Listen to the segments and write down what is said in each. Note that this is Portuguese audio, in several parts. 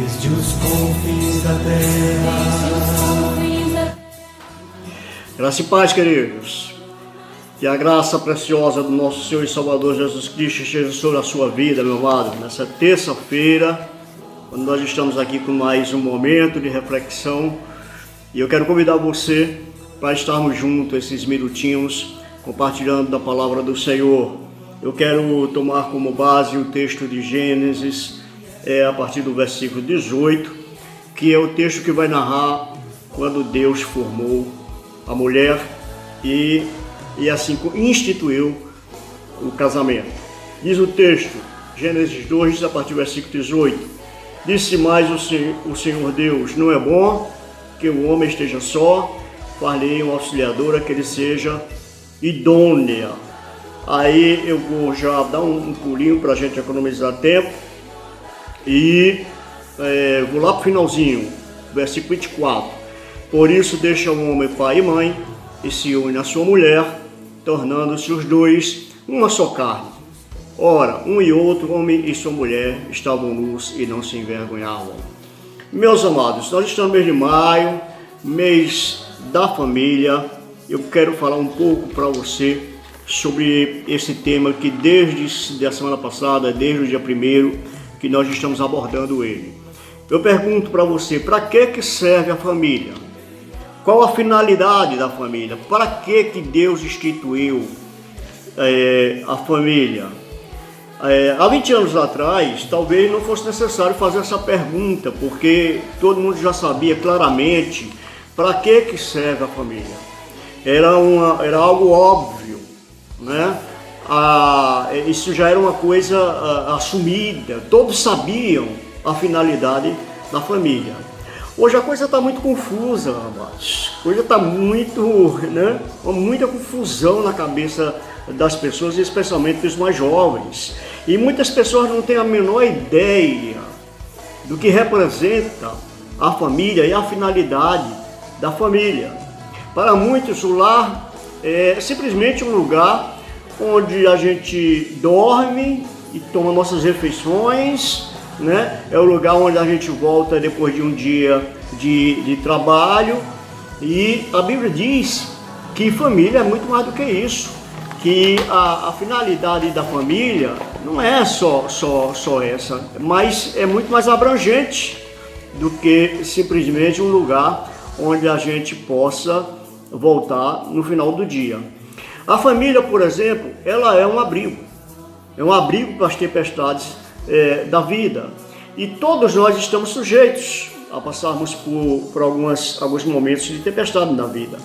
desde os confins da terra. Graça e paz, queridos. Que a graça preciosa do nosso Senhor e Salvador Jesus Cristo esteja sobre a sua vida, meu amado, nessa terça-feira, quando nós estamos aqui com mais um momento de reflexão. E eu quero convidar você para estarmos juntos esses minutinhos, compartilhando da palavra do Senhor. Eu quero tomar como base o texto de Gênesis, a partir do versículo 18, que é o texto que vai narrar quando Deus formou a mulher e assim instituiu o casamento. Diz o texto, Gênesis 2, a partir do versículo 18: Disse mais o Senhor Deus: Não é bom que o homem esteja só, far-lhe uma auxiliadora que ele seja idônea. Aí eu vou já dar um pulinho para a gente economizar tempo e vou lá para o finalzinho, versículo 24. Por isso deixa o homem pai e mãe e se une à sua mulher, tornando-se os dois uma só carne. Ora, um e outro, homem e sua mulher, estavam nus e não se envergonhavam. Meus amados, nós estamos no mês de maio, mês da família. Eu quero falar um pouco para você sobre esse tema que desde a semana passada, desde o dia 1º, que nós estamos abordando ele. Eu pergunto para você, para que serve a família? Qual a finalidade da família? Para que Deus instituiu a família? Há 20 anos atrás, talvez não fosse necessário fazer essa pergunta, porque todo mundo já sabia claramente para que serve a família. Era algo óbvio, né? Isso já era uma coisa assumida, todos sabiam a finalidade da família. Hoje a coisa está muito confusa, rapaz. Hoje está muita confusão na cabeça das pessoas, especialmente dos mais jovens. E muitas pessoas não têm a menor ideia do que representa a família e a finalidade da família. Para muitos, o lar é simplesmente um lugar onde a gente dorme e toma nossas refeições, né? É o lugar onde a gente volta depois de um dia de trabalho. E a Bíblia diz que família é muito mais do que isso, que a finalidade da família não é só essa, mas é muito mais abrangente do que simplesmente um lugar onde a gente possa voltar no final do dia. A família, por exemplo, ela é um abrigo para as tempestades da vida, e todos nós estamos sujeitos a passarmos por alguns momentos de tempestade na vida,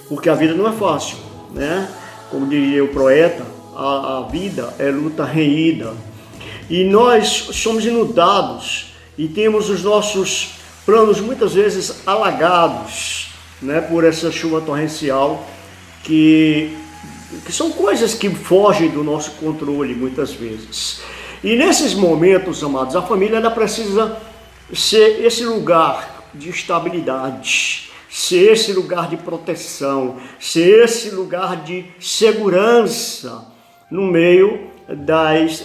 porque a vida não é fácil, né? Como diria o poeta, a vida é luta renhida, e nós somos inundados e temos os nossos planos muitas vezes alagados, né, por essa chuva torrencial que são coisas que fogem do nosso controle muitas vezes. E nesses momentos, amados, a família ela precisa ser esse lugar de estabilidade, ser esse lugar de proteção, ser esse lugar de segurança no meio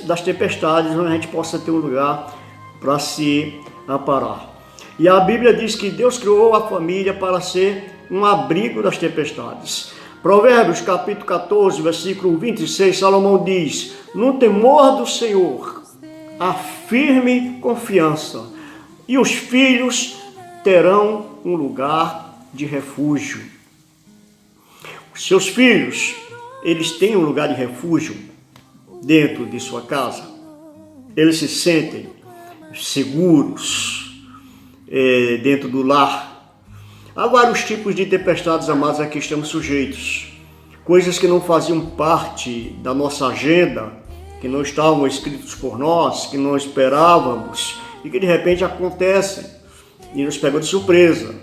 das tempestades, onde a gente possa ter um lugar para se amparar. E a Bíblia diz que Deus criou a família para ser um abrigo das tempestades. Provérbios capítulo 14, versículo 26, Salomão diz: No temor do Senhor há firme confiança, e os filhos terão um lugar de refúgio. Os seus filhos, eles têm um lugar de refúgio dentro de sua casa. Eles se sentem seguros dentro do lar. Há vários tipos de tempestades, amados, a que estamos sujeitos. Coisas que não faziam parte da nossa agenda, que não estavam escritos por nós, que não esperávamos e que de repente acontecem e nos pegam de surpresa.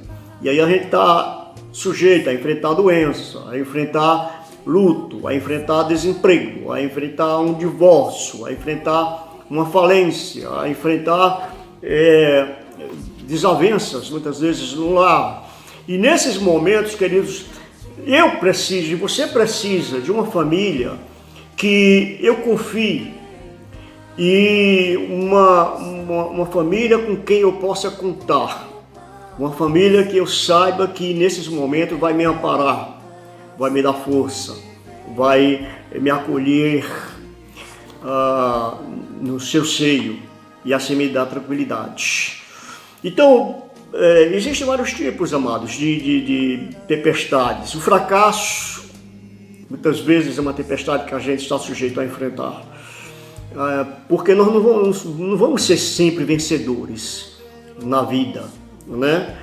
E aí a gente está sujeito a enfrentar doença, a enfrentar luto, a enfrentar desemprego, a enfrentar um divórcio, a enfrentar uma falência, a enfrentar desavenças muitas vezes no lar. E nesses momentos, queridos, eu preciso, e você precisa de uma família que eu confie e uma família com quem eu possa contar. Uma família que eu saiba que nesses momentos vai me amparar, vai me dar força, vai me acolher no seu seio e assim me dar tranquilidade. Então, existem vários tipos, amados, de tempestades. O fracasso, muitas vezes, é uma tempestade que a gente está sujeito a enfrentar. Porque nós não vamos ser sempre vencedores na vida, né?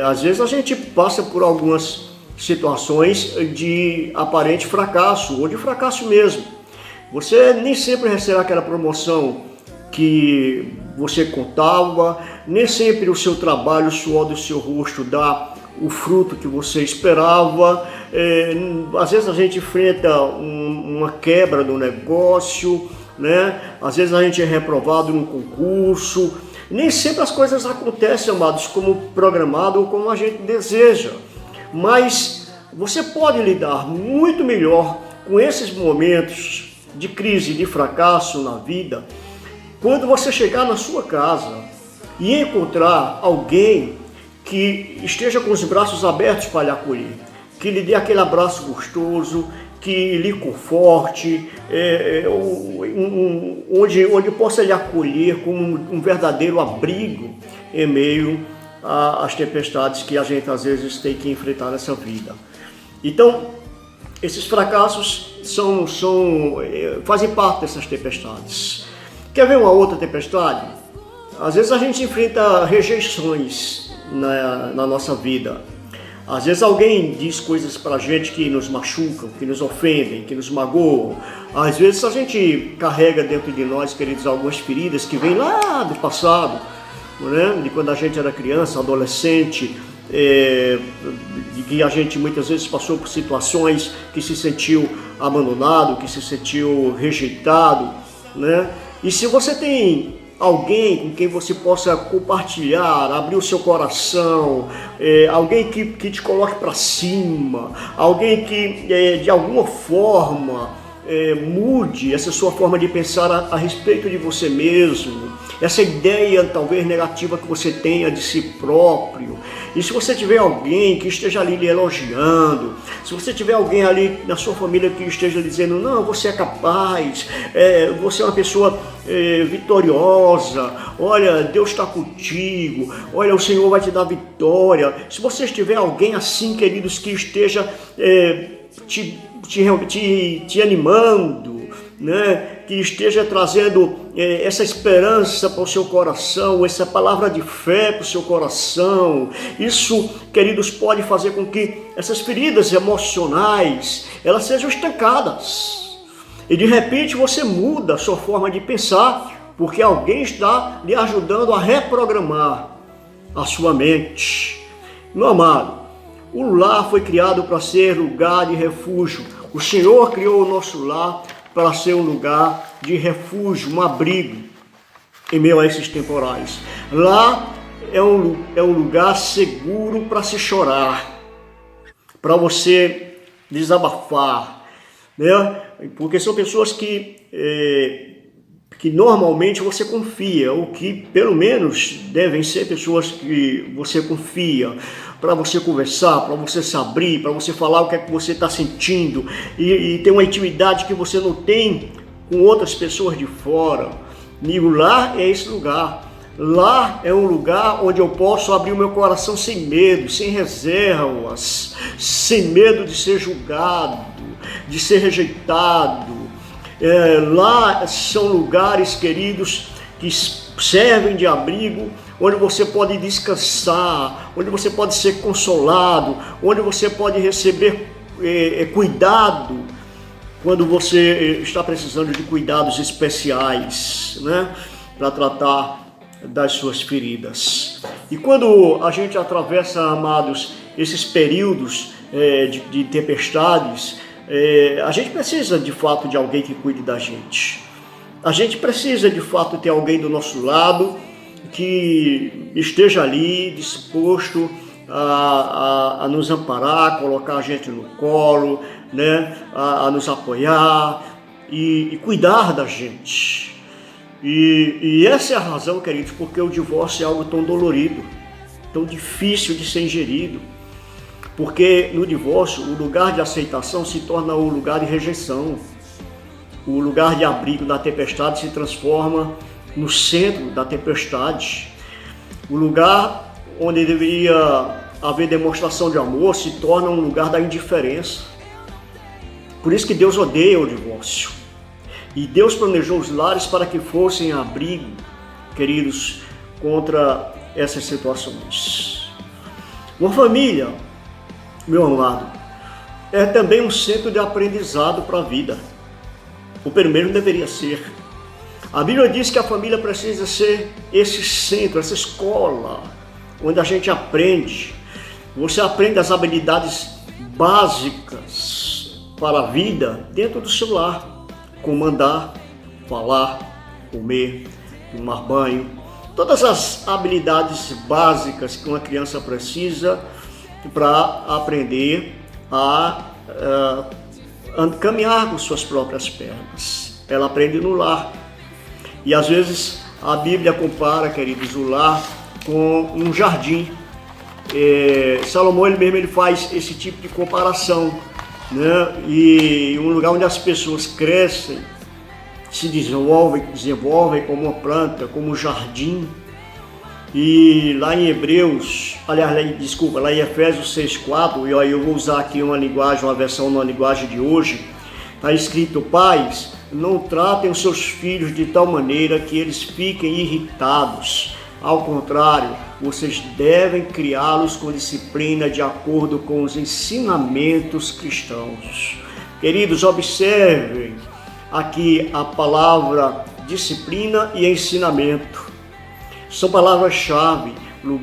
Às vezes a gente passa por algumas situações de aparente fracasso, ou de fracasso mesmo. Você nem sempre receberá aquela promoção que você contava, nem sempre o seu trabalho, o suor do seu rosto dá o fruto que você esperava. Às vezes a gente enfrenta uma quebra do negócio, né? Às vezes a gente é reprovado no concurso. Nem sempre as coisas acontecem, amados, como programado ou como a gente deseja. Mas você pode lidar muito melhor com esses momentos de crise, de fracasso na vida, quando você chegar na sua casa e encontrar alguém que esteja com os braços abertos para lhe acolher, que lhe dê aquele abraço gostoso, que lhe conforte, onde possa lhe acolher como um verdadeiro abrigo em meio às tempestades que a gente às vezes tem que enfrentar nessa vida. Então, esses fracassos fazem parte dessas tempestades. Quer ver uma outra tempestade? Às vezes a gente enfrenta rejeições na nossa vida. Às vezes alguém diz coisas pra gente que nos machucam, que nos ofendem, que nos magoam. Às vezes a gente carrega dentro de nós, queridos, algumas feridas que vêm lá do passado, né? De quando a gente era criança, adolescente, de que a gente muitas vezes passou por situações que se sentiu abandonado, que se sentiu rejeitado, né? E se você tem alguém com quem você possa compartilhar, abrir o seu coração, alguém que te coloque para cima, alguém que de alguma forma mude essa sua forma de pensar a respeito de você mesmo, essa ideia talvez negativa que você tenha de si próprio. E se você tiver alguém que esteja ali lhe elogiando, se você tiver alguém ali na sua família que esteja dizendo, não, você é capaz, você é uma pessoa vitoriosa, olha, Deus está contigo, olha, o Senhor vai te dar vitória. Se você tiver alguém assim, queridos, que esteja te animando, né? Que esteja trazendo essa esperança para o seu coração, essa palavra de fé para o seu coração. Isso, queridos, pode fazer com que essas feridas emocionais, elas sejam estancadas. E de repente você muda a sua forma de pensar, porque alguém está lhe ajudando a reprogramar a sua mente. Meu amado, o lar foi criado para ser lugar de refúgio. O Senhor criou o nosso lar para ser um lugar de refúgio, um abrigo em meio a esses temporais. Lá é um lugar seguro para se chorar, para você desabafar, né? Porque são pessoas que normalmente você confia, ou que pelo menos devem ser pessoas que você confia, para você conversar, para você se abrir, para você falar o que é que você está sentindo e ter uma intimidade que você não tem com outras pessoas de fora. E o lar é esse lugar. Lá é um lugar onde eu posso abrir o meu coração sem medo, sem reservas, sem medo de ser julgado, de ser rejeitado. Lá são lugares, queridos, que servem de abrigo, onde você pode descansar, onde você pode ser consolado, onde você pode receber cuidado quando você está precisando de cuidados especiais, né, para tratar das suas feridas. E quando a gente atravessa, amados, esses períodos de tempestades, a gente precisa de fato de alguém que cuide da gente. A gente precisa de fato ter alguém do nosso lado que esteja ali disposto a nos amparar, colocar a gente no colo, né, a nos apoiar e cuidar da gente. E essa é a razão, queridos, porque o divórcio é algo tão dolorido, tão difícil de ser ingerido. Porque no divórcio, o lugar de aceitação se torna o lugar de rejeição. O lugar de abrigo da tempestade se transforma no centro da tempestade. O lugar onde deveria haver demonstração de amor se torna um lugar da indiferença. Por isso que Deus odeia o divórcio. E Deus planejou os lares para que fossem abrigo, queridos, contra essas situações. Uma família, meu amado, é também um centro de aprendizado para a vida. O primeiro deveria ser. A Bíblia diz que a família precisa ser esse centro, essa escola, onde a gente aprende. Você aprende as habilidades básicas para a vida dentro do seu lar. Como andar, falar, comer, tomar banho. Todas as habilidades básicas que uma criança precisa para aprender a caminhar com suas próprias pernas. Ela aprende no lar. E às vezes a Bíblia compara, queridos, o lar com um jardim. Salomão ele faz esse tipo de comparação, né? E um lugar onde as pessoas crescem, se desenvolvem como uma planta, como um jardim. E lá em lá em Efésios 6,4, e aí eu vou usar aqui uma versão na linguagem de hoje, está escrito: pais, não tratem os seus filhos de tal maneira que eles fiquem irritados. Ao contrário, vocês devem criá-los com disciplina de acordo com os ensinamentos cristãos. Queridos, observem aqui a palavra disciplina e ensinamento. São palavras-chave.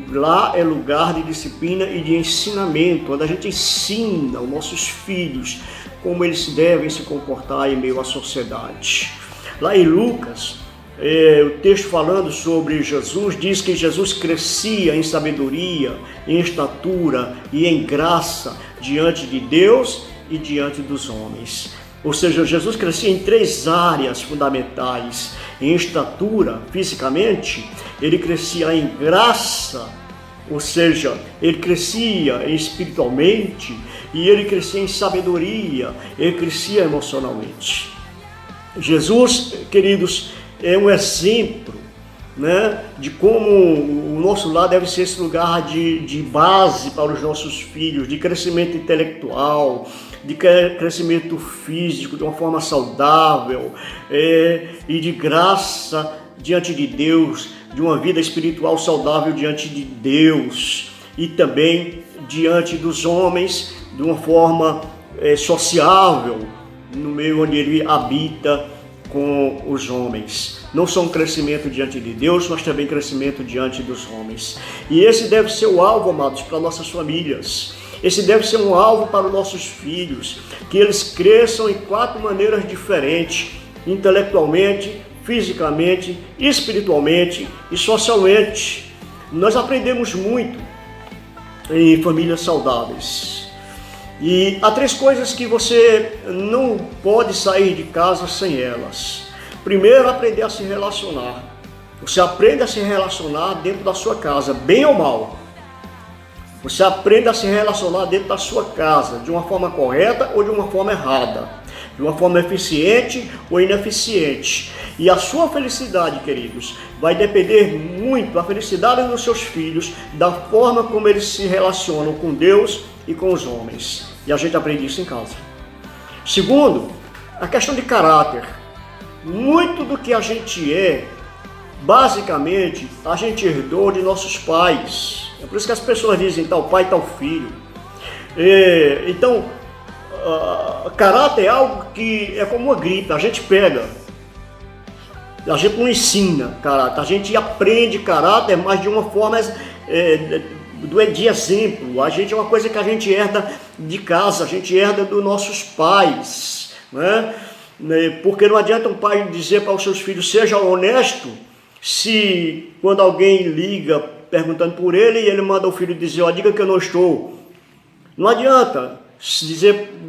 Lá é lugar de disciplina e de ensinamento, onde a gente ensina os nossos filhos como eles devem se comportar em meio à sociedade. Lá em Lucas, o texto falando sobre Jesus diz que Jesus crescia em sabedoria, em estatura e em graça diante de Deus e diante dos homens. Ou seja, Jesus crescia em 3 áreas fundamentais. Em estatura, fisicamente, ele crescia em graça, ou seja, ele crescia espiritualmente, e ele crescia em sabedoria, ele crescia emocionalmente. Jesus, queridos, é um exemplo, né, de como o nosso lar deve ser esse lugar de base para os nossos filhos, de crescimento intelectual, de crescimento físico, de uma forma saudável, e de graça diante de Deus, de uma vida espiritual saudável diante de Deus, e também diante dos homens, de uma forma sociável, no meio onde ele habita com os homens. Não só um crescimento diante de Deus, mas também crescimento diante dos homens. E esse deve ser o alvo, amados, para nossas famílias. Esse deve ser um alvo para os nossos filhos, que eles cresçam em 4 maneiras diferentes: intelectualmente, fisicamente, espiritualmente e socialmente. Nós aprendemos muito em famílias saudáveis. E há 3 coisas que você não pode sair de casa sem elas. Primeiro, aprender a se relacionar. Você aprende a se relacionar dentro da sua casa, bem ou mal. Você aprende a se relacionar dentro da sua casa, de uma forma correta ou de uma forma errada, de uma forma eficiente ou ineficiente. E a sua felicidade, queridos, vai depender muito, a felicidade dos seus filhos, da forma como eles se relacionam com Deus e com os homens. E a gente aprende isso em casa. Segundo, a questão de caráter. Muito do que a gente basicamente, a gente herdou de nossos pais. É por isso que as pessoas dizem tal pai, tal filho. Então, caráter é algo que é como uma gripe, a gente pega. A gente não ensina caráter, a gente aprende caráter, mas de uma forma de exemplo. A gente é uma coisa que a gente herda de casa, a gente herda dos nossos pais, né? Porque não adianta um pai dizer para os seus filhos: seja honesto, se quando alguém liga perguntando por ele e ele manda o filho dizer: ó, diga que eu não estou. Não adianta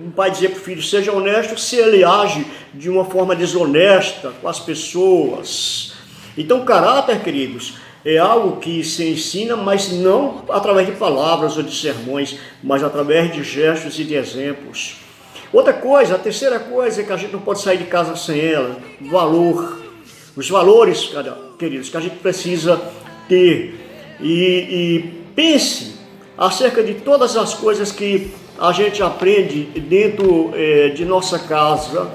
um pai dizer para o filho: seja honesto, se ele age de uma forma desonesta com as pessoas. Então, caráter, queridos, é algo que se ensina, mas não através de palavras ou de sermões, mas através de gestos e de exemplos. Outra coisa, a terceira coisa é que a gente não pode sair de casa sem ela, valor. Os valores, queridos, que a gente precisa ter. E pense acerca de todas as coisas que a gente aprende dentro de nossa casa,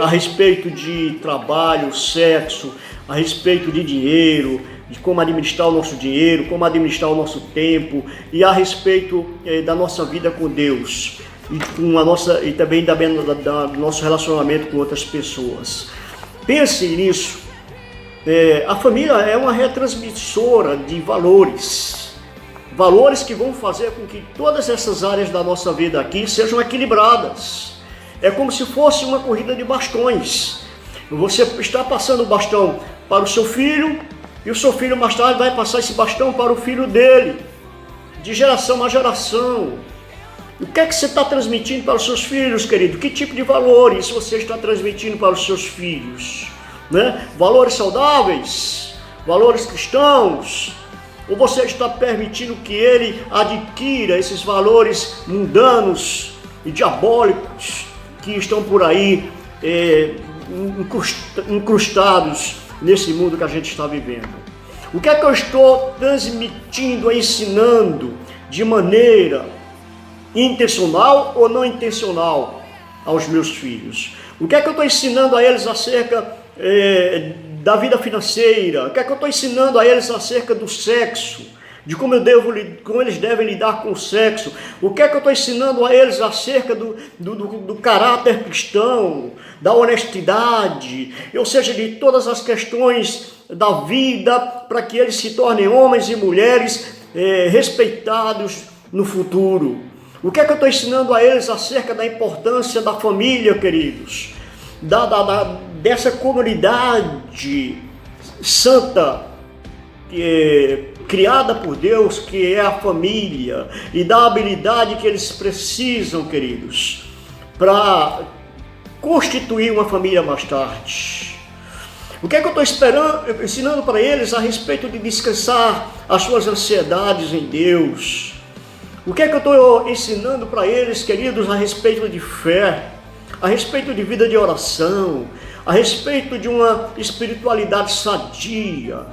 a respeito de trabalho, sexo, a respeito de dinheiro, de como administrar o nosso dinheiro, como administrar o nosso tempo, e a respeito da nossa vida com Deus, e também do nosso relacionamento com outras pessoas. Pense nisso. A família é uma retransmissora de valores que vão fazer com que todas essas áreas da nossa vida aqui sejam equilibradas. É como se fosse uma corrida de bastões. Você está passando o bastão para o seu filho, e o seu filho mais tarde vai passar esse bastão para o filho dele, de geração a geração. O que é que você está transmitindo para os seus filhos, querido? Que tipo de valores você está transmitindo para os seus filhos? Né? Valores saudáveis? Valores cristãos? Ou você está permitindo que ele adquira esses valores mundanos e diabólicos que estão por aí incrustados nesse mundo que a gente está vivendo? O que é que eu estou transmitindo, ensinando de maneira intencional ou não intencional aos meus filhos? O que é que eu estou ensinando a eles acerca da vida financeira? O que é que eu estou ensinando a eles acerca do sexo? De como eles devem lidar com o sexo? O que é que eu estou ensinando a eles acerca do caráter cristão, da honestidade, ou seja, de todas as questões da vida, para que eles se tornem homens e mulheres respeitados no futuro? O que é que eu estou ensinando a eles acerca da importância da família, queridos? Dessa comunidade santa, criada por Deus, que é a família, e da habilidade que eles precisam, queridos, para constituir uma família mais tarde. O que é que eu estou ensinando para eles a respeito de descansar as suas ansiedades em Deus? O que é que eu estou ensinando para eles, queridos, a respeito de fé, a respeito de vida de oração, a respeito de uma espiritualidade sadia?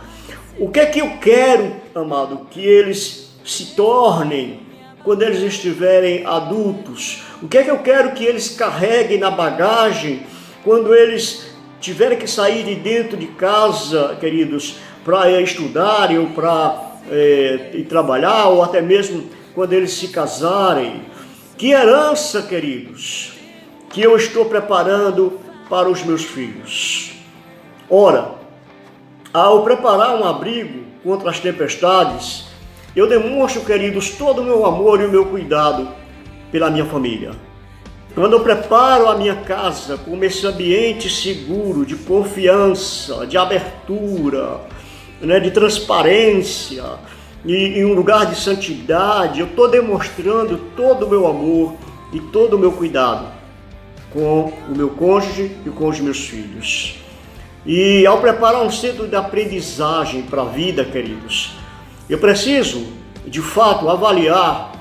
O que é que eu quero, amado, que eles se tornem quando eles estiverem adultos? O que é que eu quero que eles carreguem na bagagem quando eles tiverem que sair de dentro de casa, queridos, para estudarem ou para ir trabalhar, ou até mesmo quando eles se casarem? Que herança, queridos, que eu estou preparando para os meus filhos? Ora, ao preparar um abrigo contra as tempestades, eu demonstro, queridos, todo o meu amor e o meu cuidado pela minha família. Quando eu preparo a minha casa como esse ambiente seguro, de confiança, de abertura, né, de transparência, e um lugar de santidade, eu estou demonstrando todo o meu amor e todo o meu cuidado com o meu cônjuge e com os meus filhos. E ao preparar um centro de aprendizagem para a vida, queridos, eu preciso, de fato, avaliar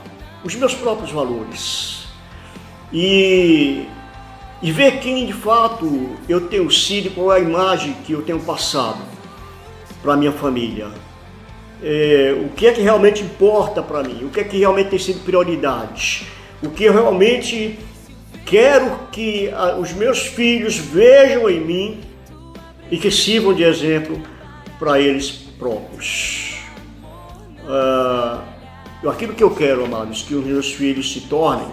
os meus próprios valores e ver quem, de fato, eu tenho sido, qual é a imagem que eu tenho passado para a minha família. O que é que realmente importa para mim, o que é que realmente tem sido prioridade, o que eu realmente quero que os meus filhos vejam em mim e que sirvam de exemplo para eles próprios. Aquilo que eu quero, amados, que os meus filhos se tornem,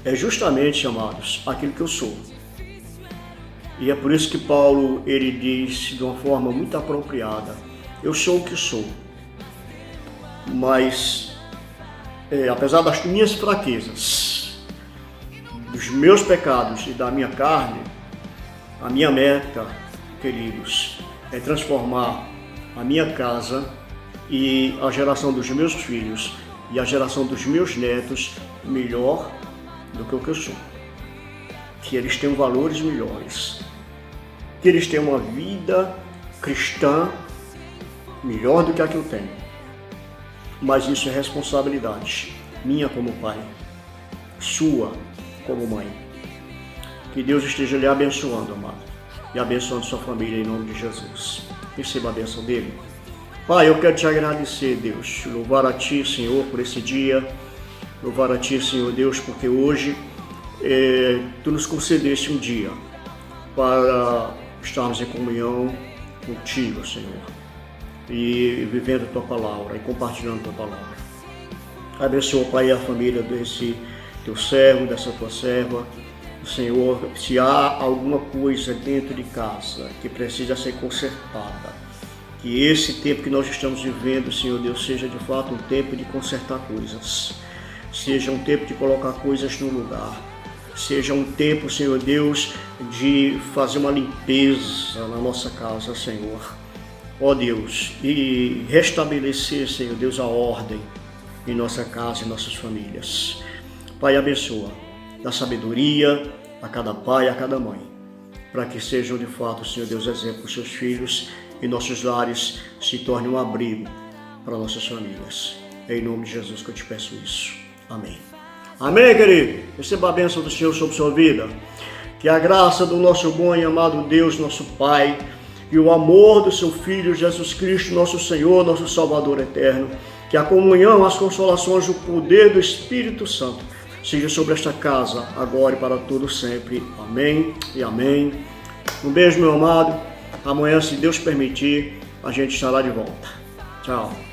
é justamente, amados, aquilo que eu sou. E é por isso que Paulo, ele diz de uma forma muito apropriada: eu sou o que sou, mas apesar das minhas fraquezas, dos meus pecados e da minha carne, a minha meta, queridos, é transformar a minha casa e a geração dos meus filhos e a geração dos meus netos melhor do que o que eu sou. Que eles tenham valores melhores, que eles tenham uma vida cristã melhor do que a que eu tenho. Mas isso é responsabilidade minha como pai, sua como mãe. Que Deus esteja lhe abençoando, amado, e abençoando sua família em nome de Jesus. Receba a bênção dele. Pai, eu quero te agradecer, Deus, louvar a Ti, Senhor, por esse dia, louvar a Ti, Senhor Deus, porque hoje Tu nos concedeste um dia para estarmos em comunhão contigo, Senhor, e vivendo Tua palavra e compartilhando Tua palavra. Abençoa, Pai, a família desse Teu servo, dessa Tua serva. Senhor, se há alguma coisa dentro de casa que precisa ser consertada, que esse tempo que nós estamos vivendo, Senhor Deus, seja de fato um tempo de consertar coisas, seja um tempo de colocar coisas no lugar, seja um tempo, Senhor Deus, de fazer uma limpeza na nossa casa, Senhor. Ó Deus, e restabelecer, Senhor Deus, a ordem em nossa casa e nossas famílias. Pai, abençoa, dá sabedoria a cada pai, a cada mãe, para que sejam de fato, Senhor Deus, exemplo para os seus filhos e nossos lares se tornem um abrigo para nossas famílias. É em nome de Jesus que eu te peço isso. Amém. Amém, querido? Receba a bênção do Senhor sobre sua vida. Que a graça do nosso bom e amado Deus, nosso Pai, e o amor do seu Filho Jesus Cristo, nosso Senhor, nosso Salvador eterno, que a comunhão, as consolações, o poder do Espírito Santo seja sobre esta casa, agora e para todo sempre. Amém e amém. Um beijo, meu amado. Amanhã, se Deus permitir, a gente estará de volta. Tchau.